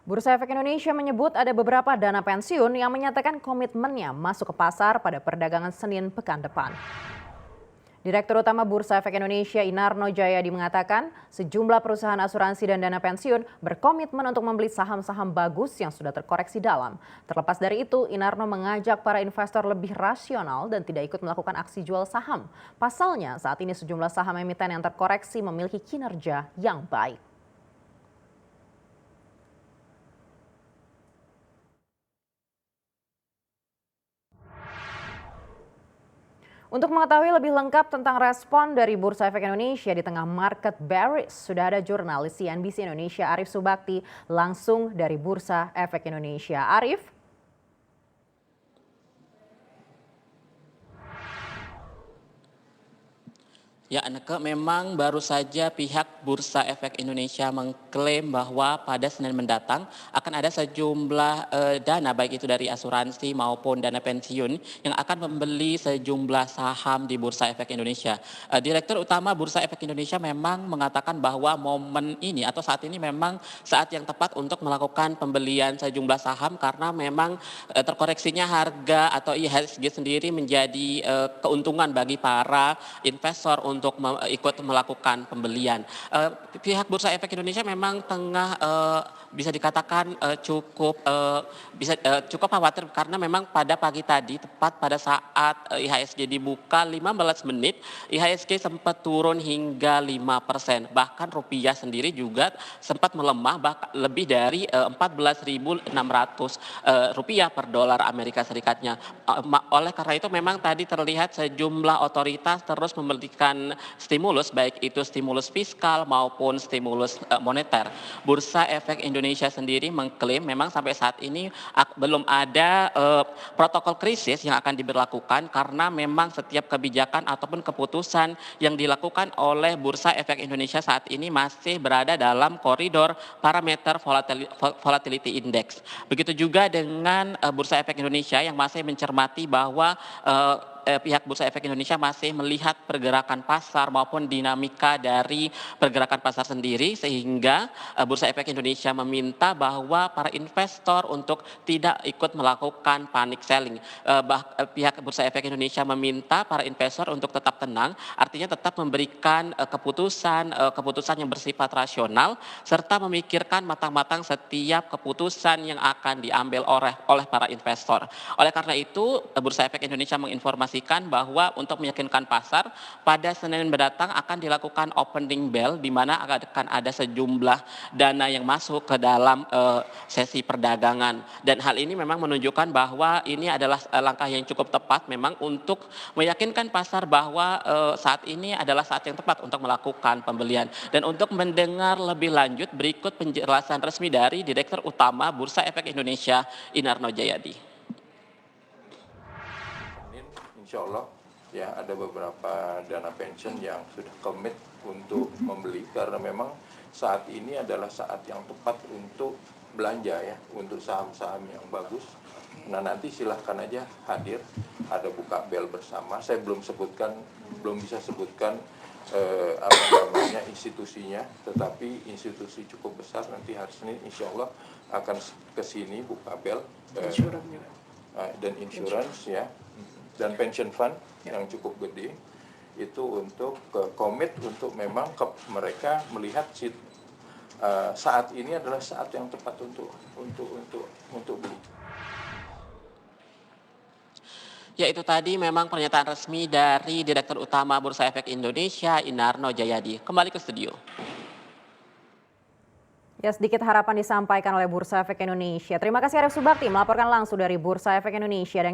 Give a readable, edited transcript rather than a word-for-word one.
Bursa Efek Indonesia menyebut ada beberapa dana pensiun yang menyatakan komitmennya masuk ke pasar pada perdagangan Senin pekan depan. Direktur Utama Bursa Efek Indonesia Inarno Jayadi mengatakan sejumlah perusahaan asuransi dan dana pensiun berkomitmen untuk membeli saham-saham bagus yang sudah terkoreksi dalam. Terlepas dari itu, Inarno mengajak para investor lebih rasional dan tidak ikut melakukan aksi jual saham. Pasalnya, saat ini sejumlah saham emiten yang terkoreksi memiliki kinerja yang baik. Untuk mengetahui lebih lengkap tentang respon dari Bursa Efek Indonesia di tengah market bearish, sudah ada jurnalis CNBC Indonesia Arif Subakti langsung dari Bursa Efek Indonesia. Arif. Ya, Anneke, memang baru saja pihak Bursa Efek Indonesia mengklaim bahwa pada Senin mendatang akan ada sejumlah dana baik itu dari asuransi maupun dana pensiun yang akan membeli sejumlah saham di Bursa Efek Indonesia. Direktur Utama Bursa Efek Indonesia memang mengatakan bahwa momen ini atau saat ini memang saat yang tepat untuk melakukan pembelian sejumlah saham karena memang terkoreksinya harga atau IHSG sendiri menjadi keuntungan bagi para investor untuk ikut melakukan pembelian. Pihak Bursa Efek Indonesia memang tengah bisa dikatakan cukup khawatir karena memang pada pagi tadi tepat pada saat IHSG dibuka 15 menit IHSG sempat turun hingga 5%. Bahkan rupiah sendiri juga sempat melemah lebih dari 14.600 rupiah per dolar Amerika Serikatnya. Oleh karena itu memang tadi terlihat sejumlah otoritas terus memberikan stimulus, baik itu stimulus fiskal maupun stimulus moneter. Bursa Efek Indonesia sendiri mengklaim memang sampai saat ini belum ada protokol krisis yang akan diberlakukan karena memang setiap kebijakan ataupun keputusan yang dilakukan oleh Bursa Efek Indonesia saat ini masih berada dalam koridor parameter volatility index. Begitu juga dengan Bursa Efek Indonesia yang masih mencermati bahwa pihak Bursa Efek Indonesia masih melihat pergerakan pasar maupun dinamika dari pergerakan pasar sendiri sehingga Bursa Efek Indonesia meminta bahwa para investor untuk tidak ikut melakukan panic selling. Pihak Bursa Efek Indonesia meminta para investor untuk tetap tenang, artinya tetap memberikan keputusan yang bersifat rasional serta memikirkan matang-matang setiap keputusan yang akan diambil oleh para investor. Oleh karena itu, Bursa Efek Indonesia menginformasikan bahwa untuk meyakinkan pasar pada Senin mendatang akan dilakukan opening bell di mana akan ada sejumlah dana yang masuk ke dalam sesi perdagangan, dan hal ini memang menunjukkan bahwa ini adalah langkah yang cukup tepat memang untuk meyakinkan pasar bahwa saat ini adalah saat yang tepat untuk melakukan pembelian. Dan untuk mendengar lebih lanjut berikut penjelasan resmi dari Direktur Utama Bursa Efek Indonesia Inarno Jayadi. Insya Allah ya ada beberapa dana pensiun yang sudah komit untuk membeli karena memang saat ini adalah saat yang tepat untuk belanja ya, untuk saham-saham yang bagus. Nah, nanti silahkan aja hadir, ada buka bel bersama. Saya belum bisa sebutkan institusinya, tetapi institusi cukup besar nanti hari Senin insya Allah akan ke sini buka bel dan insurance ya, dan pension fund yang cukup gede itu untuk komit untuk memang mereka melihat saat ini adalah saat yang tepat untuk beli. Ya, itu tadi memang pernyataan resmi dari Direktur Utama Bursa Efek Indonesia Inarno Jayadi. Kembali ke studio. Ya, sedikit harapan disampaikan oleh Bursa Efek Indonesia. Terima kasih Arif Subakti melaporkan langsung dari Bursa Efek Indonesia. Dan